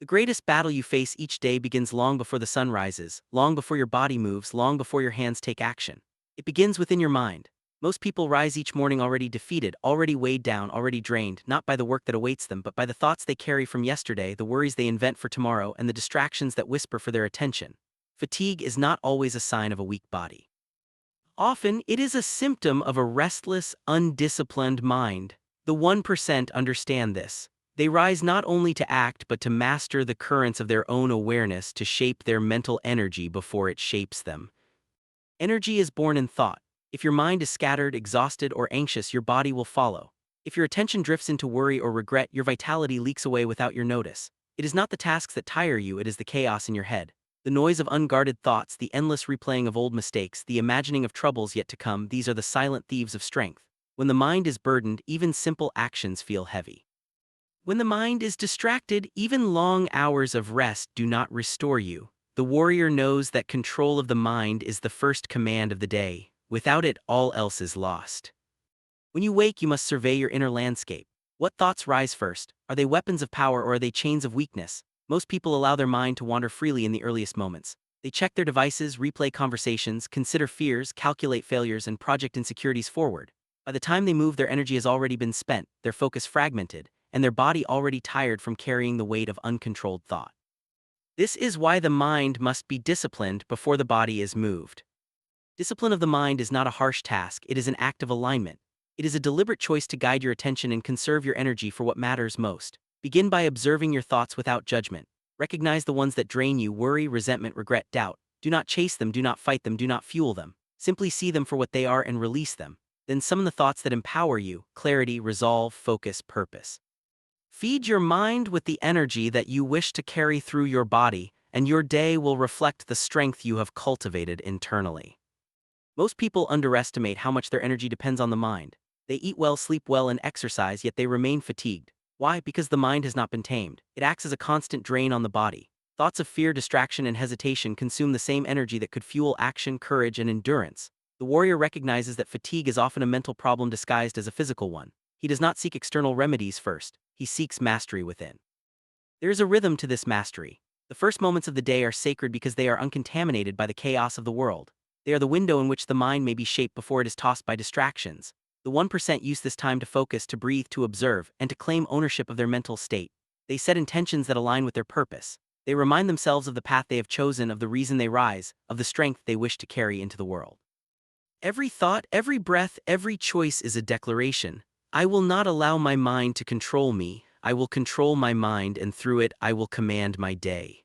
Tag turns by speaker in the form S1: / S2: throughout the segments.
S1: The greatest battle you face each day begins long before the sun rises, long before your body moves, long before your hands take action. It begins within your mind. Most people rise each morning already defeated, already weighed down, already drained, not by the work that awaits them, but by the thoughts they carry from yesterday, the worries they invent for tomorrow, and the distractions that whisper for their attention. Fatigue is not always a sign of a weak body. Often, it is a symptom of a restless, undisciplined mind. The 1% understand this. They rise not only to act but to master the currents of their own awareness to shape their mental energy before it shapes them. Energy is born in thought. If your mind is scattered, exhausted, or anxious, your body will follow. If your attention drifts into worry or regret, your vitality leaks away without your notice. It is not the tasks that tire you, it is the chaos in your head. The noise of unguarded thoughts, the endless replaying of old mistakes, the imagining of troubles yet to come, these are the silent thieves of strength. When the mind is burdened, even simple actions feel heavy. When the mind is distracted, even long hours of rest do not restore you. The warrior knows that control of the mind is the first command of the day. Without it, all else is lost. When you wake, you must survey your inner landscape. What thoughts rise first? Are they weapons of power or are they chains of weakness? Most people allow their mind to wander freely in the earliest moments. They check their devices, replay conversations, consider fears, calculate failures, and project insecurities forward. By the time they move, their energy has already been spent, their focus fragmented, and their body already tired from carrying the weight of uncontrolled thought. This is why the mind must be disciplined before the body is moved. Discipline of the mind is not a harsh task, it is an act of alignment. It is a deliberate choice to guide your attention and conserve your energy for what matters most. Begin by observing your thoughts without judgment. Recognize the ones that drain you: worry, resentment, regret, doubt. Do not chase them, do not fight them, do not fuel them. Simply see them for what they are and release them. Then summon the thoughts that empower you: clarity, resolve, focus, purpose. Feed your mind with the energy that you wish to carry through your body, and your day will reflect the strength you have cultivated internally. Most people underestimate how much their energy depends on the mind. They eat well, sleep well, and exercise, yet they remain fatigued. Why? Because the mind has not been tamed. It acts as a constant drain on the body. Thoughts of fear, distraction, and hesitation consume the same energy that could fuel action, courage, and endurance. The warrior recognizes that fatigue is often a mental problem disguised as a physical one. He does not seek external remedies first. He seeks mastery within. There is a rhythm to this mastery. The first moments of the day are sacred because they are uncontaminated by the chaos of the world. They are the window in which the mind may be shaped before it is tossed by distractions. The 1% use this time to focus, to breathe, to observe, and to claim ownership of their mental state. They set intentions that align with their purpose. They remind themselves of the path they have chosen, of the reason they rise, of the strength they wish to carry into the world. Every thought, every breath, every choice is a declaration. I will not allow my mind to control me. I will control my mind, and through it, I will command my day.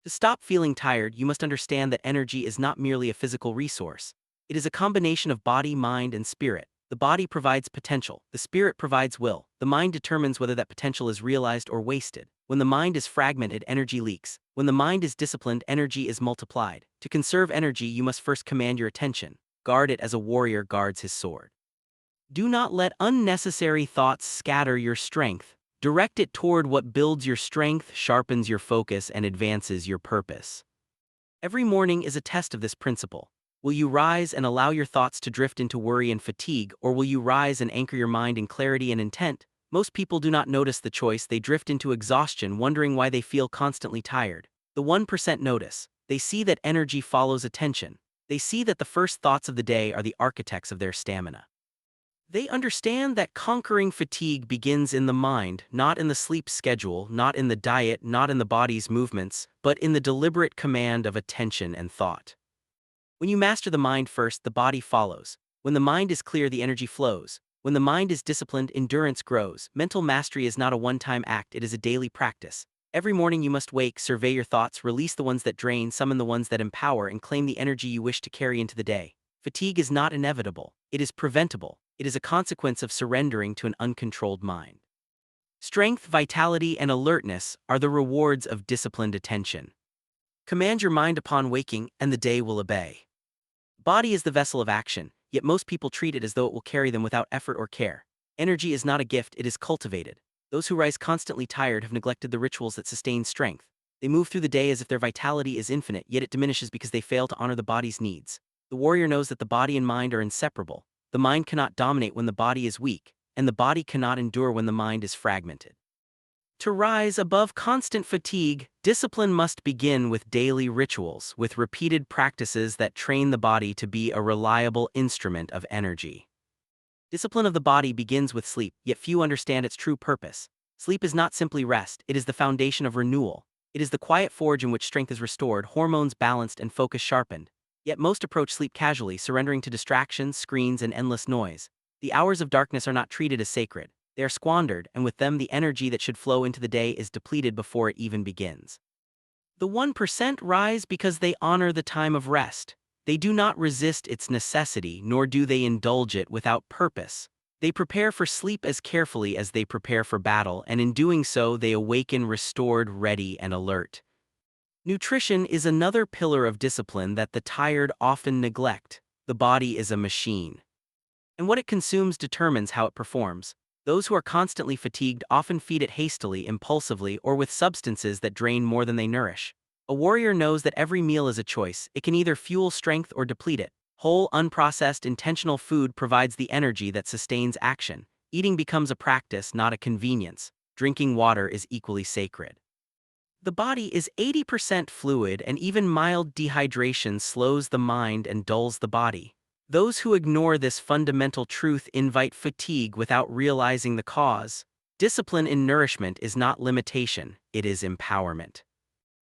S1: To stop feeling tired, you must understand that energy is not merely a physical resource. It is a combination of body, mind, and spirit. The body provides potential, the spirit provides will, the mind determines whether that potential is realized or wasted. When the mind is fragmented, energy leaks. When the mind is disciplined, energy is multiplied. To conserve energy, you must first command your attention. Guard it as a warrior guards his sword. Do not let unnecessary thoughts scatter your strength. Direct it toward what builds your strength, sharpens your focus, and advances your purpose. Every morning is a test of this principle. Will you rise and allow your thoughts to drift into worry and fatigue, or will you rise and anchor your mind in clarity and intent? Most people do not notice the choice. They drift into exhaustion, wondering why they feel constantly tired. The 1% notice. They see that energy follows attention. They see that the first thoughts of the day are the architects of their stamina. They understand that conquering fatigue begins in the mind, not in the sleep schedule, not in the diet, not in the body's movements, but in the deliberate command of attention and thought. When you master the mind first, the body follows. When the mind is clear, the energy flows. When the mind is disciplined, endurance grows. Mental mastery is not a one-time act, it is a daily practice. Every morning you must wake, survey your thoughts, release the ones that drain, summon the ones that empower, and claim the energy you wish to carry into the day. Fatigue is not inevitable, it is preventable. It is a consequence of surrendering to an uncontrolled mind. Strength, vitality, and alertness are the rewards of disciplined attention. Command your mind upon waking, and the day will obey. Body is the vessel of action, yet most people treat it as though it will carry them without effort or care. Energy is not a gift, it is cultivated. Those who rise constantly tired have neglected the rituals that sustain strength. They move through the day as if their vitality is infinite, yet it diminishes because they fail to honor the body's needs. The warrior knows that the body and mind are inseparable. The mind cannot dominate when the body is weak, and the body cannot endure when the mind is fragmented. To rise above constant fatigue, discipline must begin with daily rituals, with repeated practices that train the body to be a reliable instrument of energy. Discipline of the body begins with sleep, yet few understand its true purpose. Sleep is not simply rest, it is the foundation of renewal. It is the quiet forge in which strength is restored, hormones balanced, and focus sharpened. Yet most approach sleep casually, surrendering to distractions, screens, and endless noise. The hours of darkness are not treated as sacred. They are squandered, and with them the energy that should flow into the day is depleted before it even begins. The 1% rise because they honor the time of rest. They do not resist its necessity, nor do they indulge it without purpose. They prepare for sleep as carefully as they prepare for battle, and in doing so they awaken restored, ready, and alert. Nutrition is another pillar of discipline that the tired often neglect. The body is a machine, and what it consumes determines how it performs. Those who are constantly fatigued often feed it hastily, impulsively, or with substances that drain more than they nourish. A warrior knows that every meal is a choice. It can either fuel strength or deplete it. Whole, unprocessed, intentional food provides the energy that sustains action. Eating becomes a practice, not a convenience. Drinking water is equally sacred. The body is 80% fluid, and even mild dehydration slows the mind and dulls the body. Those who ignore this fundamental truth invite fatigue without realizing the cause. Discipline in nourishment is not limitation, it is empowerment.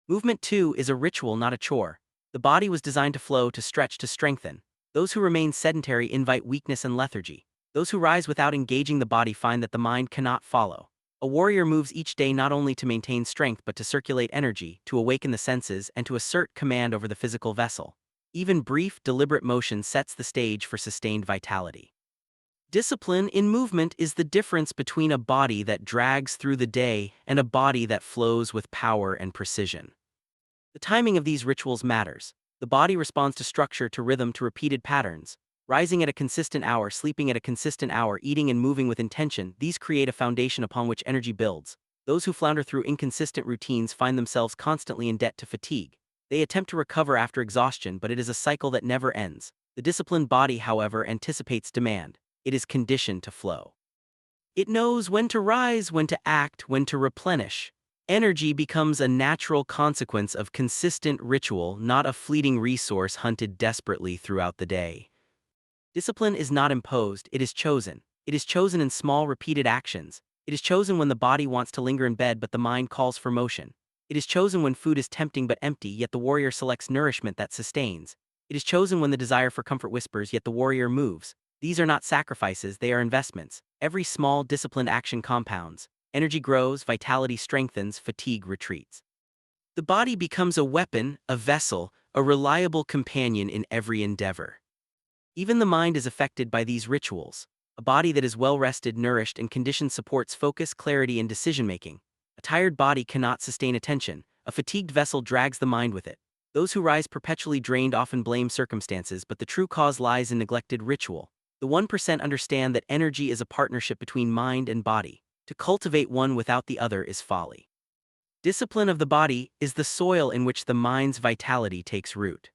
S1: Movement, too, is a ritual, not a chore. The body was designed to flow, to stretch, to strengthen. Those who remain sedentary invite weakness and lethargy. Those who rise without engaging the body find that the mind cannot follow. A warrior moves each day not only to maintain strength but to circulate energy, to awaken the senses, and to assert command over the physical vessel. Even brief, deliberate motion sets the stage for sustained vitality. Discipline in movement is the difference between a body that drags through the day and a body that flows with power and precision. The timing of these rituals matters. The body responds to structure, to rhythm, to repeated patterns. Rising at a consistent hour, sleeping at a consistent hour, eating and moving with intention, these create a foundation upon which energy builds. Those who flounder through inconsistent routines find themselves constantly in debt to fatigue. They attempt to recover after exhaustion, but it is a cycle that never ends. The disciplined body, however, anticipates demand. It is conditioned to flow. It knows when to rise, when to act, when to replenish. Energy becomes a natural consequence of consistent ritual, not a fleeting resource hunted desperately throughout the day. Discipline is not imposed, it is chosen. It is chosen in small, repeated actions. It is chosen when the body wants to linger in bed but the mind calls for motion. It is chosen when food is tempting but empty, yet the warrior selects nourishment that sustains. It is chosen when the desire for comfort whispers, yet the warrior moves. These are not sacrifices, they are investments. Every small, disciplined action compounds. Energy grows, vitality strengthens, fatigue retreats. The body becomes a weapon, a vessel, a reliable companion in every endeavor. Even the mind is affected by these rituals. A body that is well rested, nourished, and conditioned supports focus, clarity, and decision-making. A tired body cannot sustain attention. A fatigued vessel drags the mind with it. Those who rise perpetually drained often blame circumstances, but the true cause lies in neglected ritual. The 1% understand that energy is a partnership between mind and body. To cultivate one without the other is folly. Discipline of the body is the soil in which the mind's vitality takes root.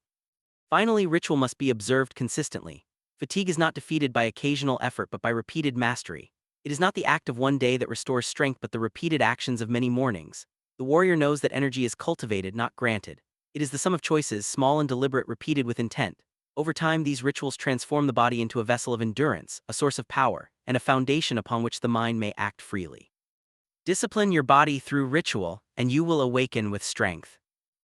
S1: Finally, ritual must be observed consistently. Fatigue is not defeated by occasional effort but by repeated mastery. It is not the act of one day that restores strength but the repeated actions of many mornings. The warrior knows that energy is cultivated, not granted. It is the sum of choices, small and deliberate, repeated with intent. Over time, these rituals transform the body into a vessel of endurance, a source of power, and a foundation upon which the mind may act freely. Discipline your body through ritual, and you will awaken with strength.